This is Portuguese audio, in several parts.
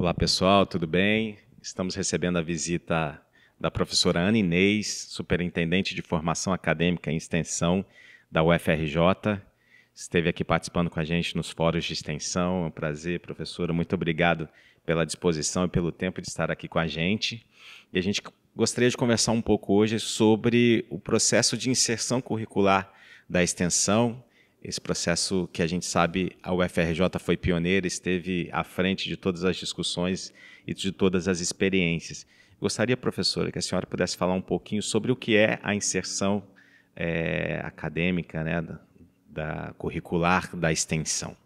Olá pessoal, tudo bem? Estamos recebendo a visita da professora Ana Inês, superintendente de formação acadêmica e extensão da UFRJ. Esteve aqui participando com a gente nos fóruns de extensão. É um prazer, professora. Muito obrigado pela disposição e pelo tempo de estar aqui com a gente. E a gente gostaria de conversar um pouco hoje sobre o processo de inserção curricular da extensão. Esse processo que a gente sabe, a UFRJ foi pioneira, esteve à frente de todas as discussões e de todas as experiências. Gostaria, professora, que a senhora pudesse falar um pouquinho sobre o que é a inserção acadêmica, né, da curricular da extensão.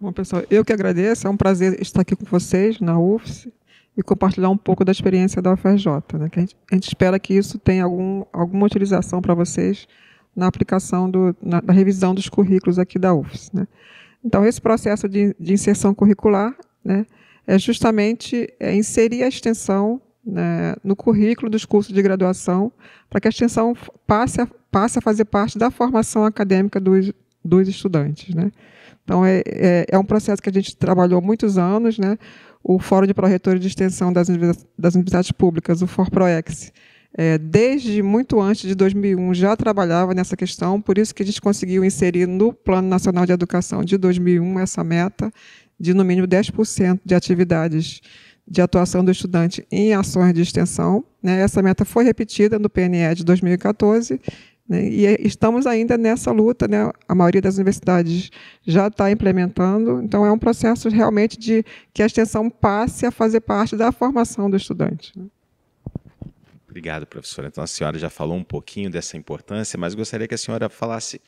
Bom, pessoal, eu que agradeço, é um prazer estar aqui com vocês na UFS e compartilhar um pouco da experiência da UFRJ, né, que a gente espera que isso tenha alguma utilização para vocês na aplicação da revisão dos currículos aqui da UFS, né. Então, esse processo de inserção curricular, né, é justamente inserir a extensão, né, no currículo dos cursos de graduação, para que a extensão passe a fazer parte da formação acadêmica dos estudantes, né. Então, é um processo que a gente trabalhou há muitos anos, né. O Fórum de Pró-Reitores de Extensão das Universidades Públicas, o FORPROEX, desde muito antes de 2001 já trabalhava nessa questão, por isso que a gente conseguiu inserir no Plano Nacional de Educação de 2001 essa meta de, no mínimo, 10% de atividades de atuação do estudante em ações de extensão, né? Essa meta foi repetida no PNE de 2014, né? E estamos ainda nessa luta, né? A maioria das universidades já está implementando, então é um processo realmente de que a extensão passe a fazer parte da formação do estudante, né? Obrigado, professora. Então, a senhora já falou um pouquinho dessa importância, mas gostaria que a senhora falasse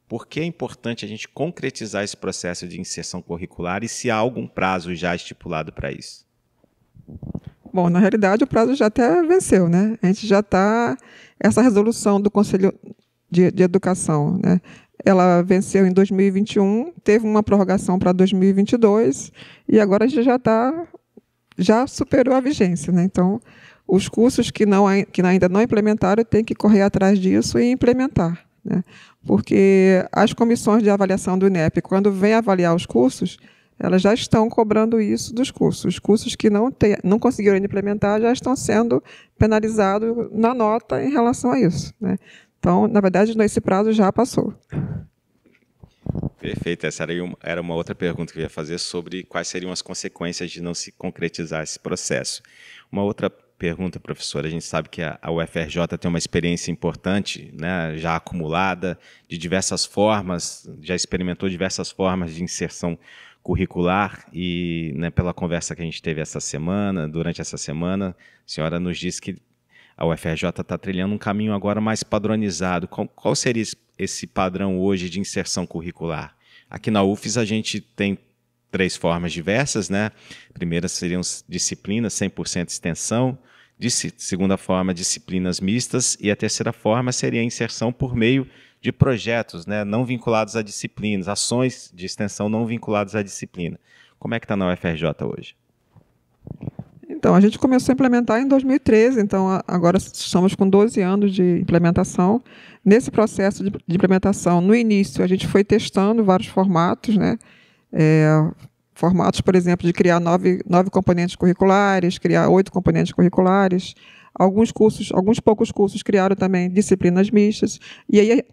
por que é importante a gente concretizar esse processo de inserção curricular e se há algum prazo já estipulado para isso. Bom, na realidade, o prazo já até venceu, né? A gente já está... Essa resolução do Conselho de Educação, né? Ela venceu em 2021, teve uma prorrogação para 2022 e agora a gente já superou a vigência, né? Então, os cursos que ainda não implementaram têm que correr atrás disso e implementar, né? Porque as comissões de avaliação do INEP, quando vêm avaliar os cursos, elas já estão cobrando isso dos cursos. Os cursos que não conseguiram implementar já estão sendo penalizados na nota em relação a isso, né? Então, na verdade, esse prazo já passou. Perfeito. Essa era uma outra pergunta que eu ia fazer sobre quais seriam as consequências de não se concretizar esse processo. Uma outra pergunta, professora, a gente sabe que a UFRJ tem uma experiência importante, né, já acumulada, de diversas formas, já experimentou diversas formas de inserção curricular e, né, pela conversa que a gente teve durante essa semana, a senhora nos disse que a UFRJ está trilhando um caminho agora mais padronizado. Qual seria esse padrão hoje de inserção curricular? Aqui na UFES a gente tem 3 formas diversas, né? A primeira seriam disciplinas 100% extensão, segunda forma, disciplinas mistas, e a terceira forma seria a inserção por meio de projetos, né, não vinculados a disciplinas, ações de extensão não vinculadas à disciplina. Como é que está na UFRJ hoje? Então, a gente começou a implementar em 2013, então agora estamos com 12 anos de implementação. Nesse processo de implementação, no início, a gente foi testando vários formatos, né? Formatos, por exemplo, de criar 9 componentes curriculares, criar 8 componentes curriculares. Alguns poucos cursos criaram também disciplinas mistas. E aí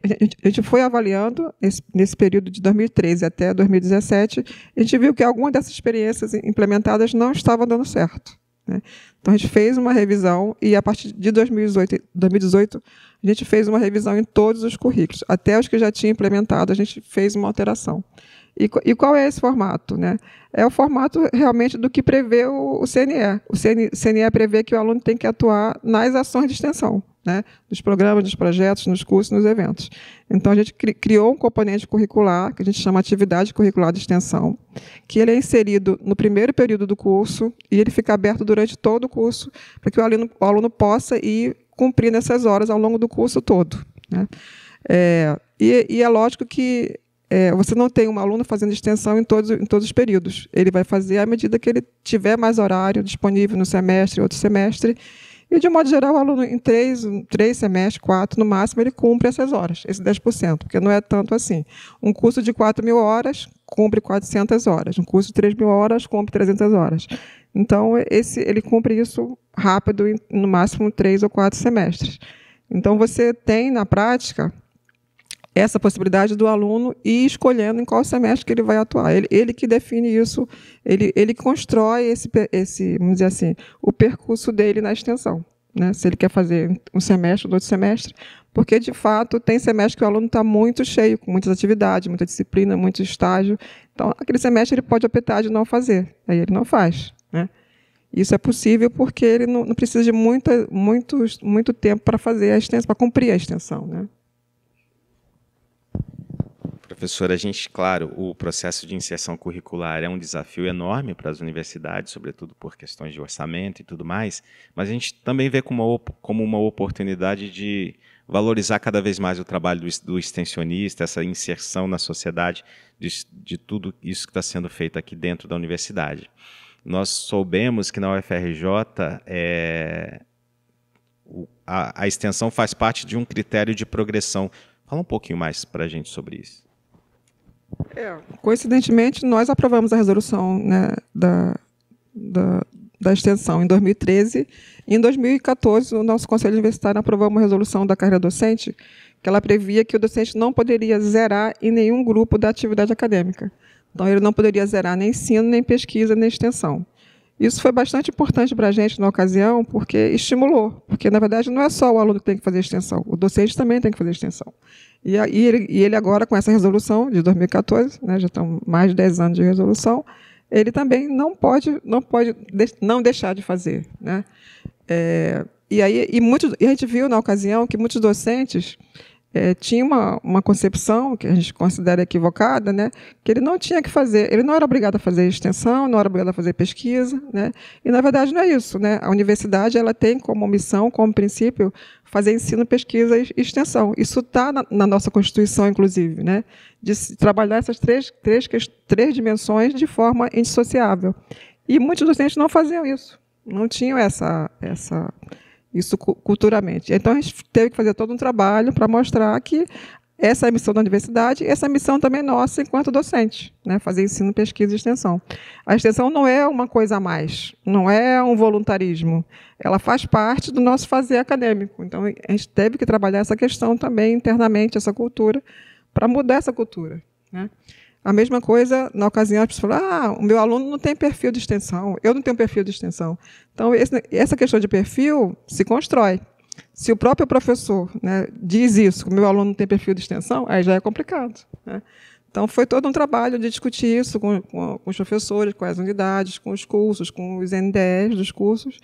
a gente foi avaliando, nesse período de 2013 até 2017, a gente viu que algumas dessas experiências implementadas não estavam dando certo, né? Então, a gente fez uma revisão e, a partir de 2018, a gente fez uma revisão em todos os currículos. Até os que já tinham implementado, a gente fez uma alteração. E qual é esse formato, né? É o formato realmente do que prevê o CNE. O CNE prevê que o aluno tem que atuar nas ações de extensão, né? Nos programas, nos projetos, nos cursos, nos eventos. Então, a gente criou um componente curricular, que a gente chama atividade curricular de extensão, que ele é inserido no primeiro período do curso e ele fica aberto durante todo o curso, para que o aluno possa ir cumprindo essas horas ao longo do curso todo, né? E é lógico que você não tem um aluno fazendo extensão em todos os períodos. Ele vai fazer à medida que ele tiver mais horário disponível no semestre, outro semestre. E, de modo geral, o aluno em 3 semestres, 4, no máximo, ele cumpre essas horas, esses 10%, porque não é tanto assim. Um curso de 4.000 horas, cumpre 400 horas. Um curso de 3.000 horas, cumpre 300 horas. Então, ele cumpre isso rápido, no máximo 3 ou 4 semestres. Então, você tem, na prática, essa possibilidade do aluno ir escolhendo em qual semestre que ele vai atuar. Ele que define isso, ele constrói vamos dizer assim, o percurso dele na extensão. Né? Se ele quer fazer um semestre ou outro semestre, porque, de fato, tem semestre que o aluno está muito cheio, com muitas atividades, muita disciplina, muito estágio. Então, aquele semestre ele pode optar de não fazer, aí ele não faz. Né? Isso é possível porque ele não precisa de muito tempo para fazer a extensão, para cumprir a extensão. Né? Professora, claro, o processo de inserção curricular é um desafio enorme para as universidades, sobretudo por questões de orçamento e tudo mais, mas a gente também vê como uma oportunidade de valorizar cada vez mais o trabalho do extensionista, essa inserção na sociedade de tudo isso que está sendo feito aqui dentro da universidade. Nós soubemos que na UFRJ a extensão faz parte de um critério de progressão. Fala um pouquinho mais para a gente sobre isso. Coincidentemente, nós aprovamos a resolução, né, da extensão em 2013. E em 2014, o nosso Conselho Universitário aprovou uma resolução da carreira docente que ela previa que o docente não poderia zerar em nenhum grupo da atividade acadêmica. Então, ele não poderia zerar nem ensino, nem pesquisa, nem extensão. Isso foi bastante importante para a gente na ocasião, porque estimulou. Porque, na verdade, não é só o aluno que tem que fazer extensão, o docente também tem que fazer extensão. E ele agora, com essa resolução de 2014, né, já estão mais de 10 anos de resolução, ele também não pode não deixar de fazer. Né? E a gente viu, na ocasião, que muitos docentes tinham uma concepção, que a gente considera equivocada, né, que ele não tinha que fazer, ele não era obrigado a fazer extensão, não era obrigado a fazer pesquisa. Né? E, na verdade, não é isso. Né? A universidade ela tem como missão, como princípio, fazer ensino, pesquisa e extensão. Isso está na nossa Constituição, inclusive, né? De trabalhar essas três dimensões de forma indissociável. E muitos docentes não faziam isso, não tinham isso culturalmente. Então, a gente teve que fazer todo um trabalho para mostrar que essa é a missão da universidade, essa é a missão também nossa enquanto docente, né? Fazer ensino, pesquisa e extensão. A extensão não é uma coisa a mais, não é um voluntarismo, ela faz parte do nosso fazer acadêmico. Então, a gente teve que trabalhar essa questão também internamente, essa cultura, para mudar essa cultura. Né? A mesma coisa, na ocasião, as pessoas falam, o meu aluno não tem perfil de extensão, eu não tenho perfil de extensão. Então, essa questão de perfil se constrói. Se o próprio professor, né, diz isso, que o meu aluno não tem perfil de extensão, aí já é complicado. Né? Então, foi todo um trabalho de discutir isso com os professores, com as unidades, com os cursos, com os NDEs dos cursos,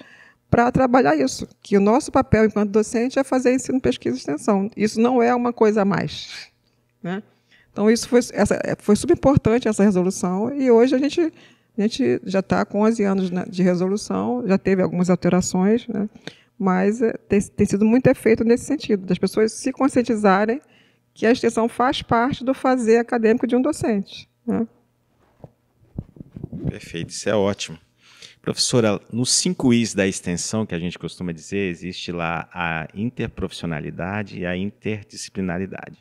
para trabalhar isso, que o nosso papel enquanto docente é fazer ensino, pesquisa e extensão. Isso não é uma coisa a mais. Né? Então, isso foi super importante, essa resolução, e hoje a gente já está com 11 anos de resolução, já teve algumas alterações, né? Mas tem sido muito efeito nesse sentido, das pessoas se conscientizarem que a extensão faz parte do fazer acadêmico de um docente. Né? Perfeito, isso é ótimo. Professora, nos 5 Is da extensão, que a gente costuma dizer, existe lá a interprofissionalidade e a interdisciplinaridade.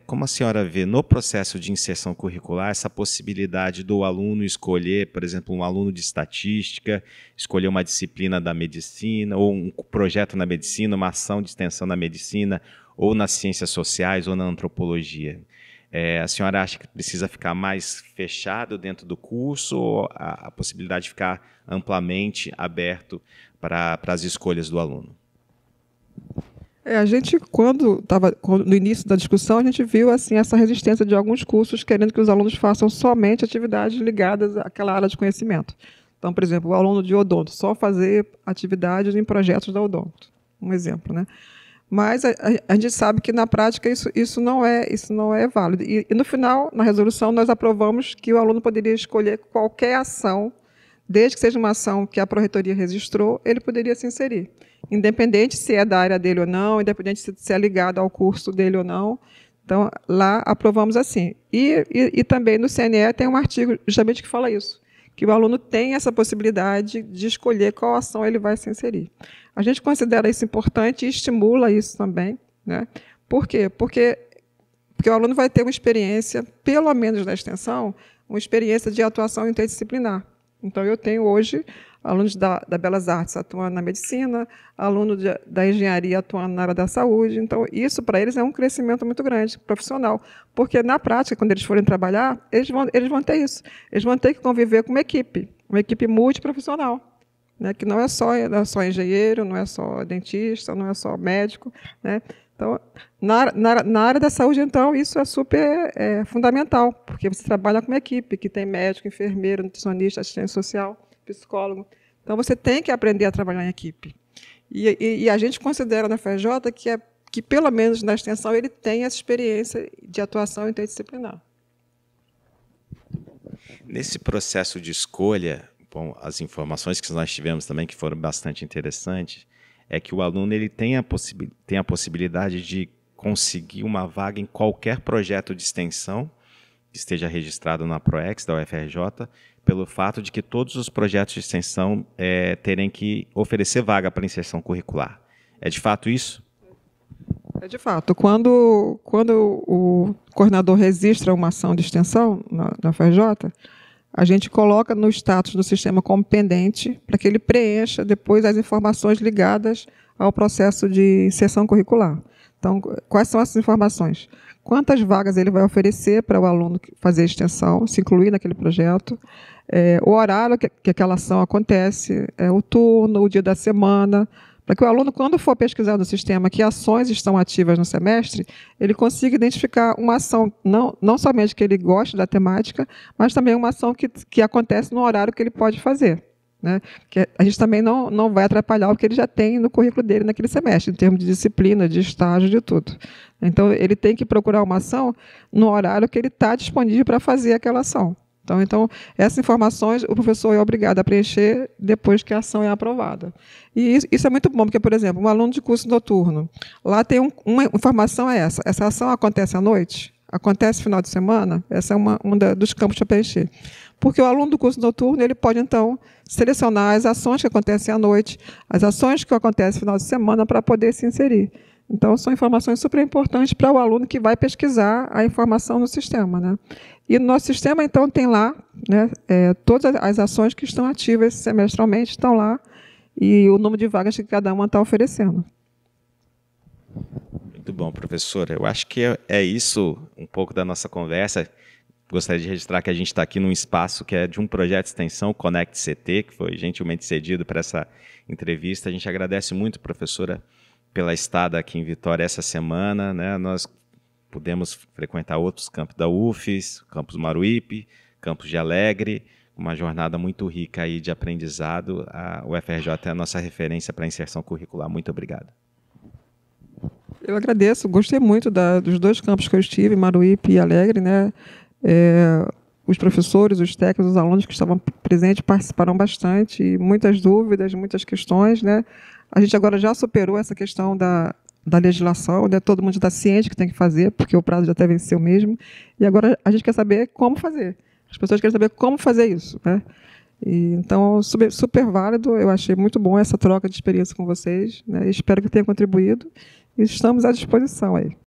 Como a senhora vê no processo de inserção curricular essa possibilidade do aluno escolher, por exemplo, um aluno de estatística, escolher uma disciplina da medicina, ou um projeto na medicina, uma ação de extensão na medicina, ou nas ciências sociais, ou na antropologia? A senhora acha que precisa ficar mais fechado dentro do curso, ou a possibilidade de ficar amplamente aberto para as escolhas do aluno? A gente, no início da discussão, a gente viu assim, essa resistência de alguns cursos querendo que os alunos façam somente atividades ligadas àquela área de conhecimento. Então, por exemplo, o aluno de odonto, só fazer atividades em projetos da odonto, um exemplo. Né? Mas a gente sabe que, na prática, isso não é válido. E, no final, na resolução, nós aprovamos que o aluno poderia escolher qualquer ação, desde que seja uma ação que a Pró-Reitoria registrou, ele poderia se inserir. Independente se é da área dele ou não, independente se é ligado ao curso dele ou não. Então, lá aprovamos assim. E também no CNE tem um artigo justamente que fala isso, que o aluno tem essa possibilidade de escolher qual ação ele vai se inserir. A gente considera isso importante e estimula isso também. Né? Por quê? Porque Porque o aluno vai ter uma experiência, pelo menos na extensão, uma experiência de atuação interdisciplinar. Então, eu tenho hoje alunos da Belas Artes atuando na medicina, alunos da engenharia atuando na área da saúde. Então, isso para eles é um crescimento muito grande, profissional. Porque, na prática, quando eles forem trabalhar, eles vão ter isso. Eles vão ter que conviver com uma equipe multiprofissional, né, que não é só engenheiro, não é só dentista, não é só médico, né? Então, na área da saúde, então, isso é super fundamental, porque você trabalha com uma equipe que tem médico, enfermeiro, nutricionista, assistente social, psicólogo. Então, você tem que aprender a trabalhar em equipe. E a gente considera na FRJ que, pelo menos na extensão, ele tem essa experiência de atuação interdisciplinar. Nesse processo de escolha, bom, as informações que nós tivemos também, que foram bastante interessantes, é que o aluno ele tem a possibilidade de conseguir uma vaga em qualquer projeto de extensão que esteja registrado na PROEX da UFRJ, pelo fato de que todos os projetos de extensão terem que oferecer vaga para inserção curricular. É de fato isso? É de fato. Quando o coordenador registra uma ação de extensão na UFRJ, a gente coloca no status do sistema como pendente para que ele preencha depois as informações ligadas ao processo de inserção curricular. Então, quais são essas informações? Quantas vagas ele vai oferecer para o aluno fazer extensão, se incluir naquele projeto, o horário que aquela ação acontece, o turno, o dia da semana, para que o aluno, quando for pesquisar no sistema que ações estão ativas no semestre, ele consiga identificar uma ação, não somente que ele goste da temática, mas também uma ação que acontece no horário que ele pode fazer, né? Que a gente também não vai atrapalhar o que ele já tem no currículo dele naquele semestre, em termos de disciplina, de estágio, de tudo. Então, ele tem que procurar uma ação no horário que ele está disponível para fazer aquela ação. Então, essas informações o professor é obrigado a preencher depois que a ação é aprovada. E isso é muito bom, porque, por exemplo, um aluno de curso noturno, lá tem uma informação essa ação acontece à noite? Acontece no final de semana? Essa é um dos campos para preencher. Porque o aluno do curso noturno ele pode, então, selecionar as ações que acontecem à noite, as ações que acontecem no final de semana para poder se inserir. Então, são informações super importantes para o aluno que vai pesquisar a informação no sistema, né? E no nosso sistema, então, tem lá, né, todas as ações que estão ativas semestralmente estão lá e o número de vagas que cada uma está oferecendo. Muito bom, professora. Eu acho que é isso um pouco da nossa conversa. Gostaria de registrar que a gente está aqui num espaço que é de um projeto de extensão, o Conect CT, que foi gentilmente cedido para essa entrevista. A gente agradece muito, professora, pela estada aqui em Vitória essa semana, né? Nós pudemos frequentar outros campos da UFES, campus Maruípe, campus de Alegre, uma jornada muito rica aí de aprendizado. A UFRJ é a nossa referência para a inserção curricular. Muito obrigado. Eu agradeço, gostei muito dos dois campos que eu estive, Maruípe e Alegre, né? Os professores, os técnicos, os alunos que estavam presentes participaram bastante, e muitas dúvidas, muitas questões, né? A gente agora já superou essa questão da legislação, né? Todo mundo está ciente que tem que fazer, porque o prazo já até venceu mesmo, e agora a gente quer saber como fazer. As pessoas querem saber como fazer isso, né? Então, super válido, eu achei muito bom essa troca de experiência com vocês, né? Espero que tenha contribuído, e estamos à disposição aí.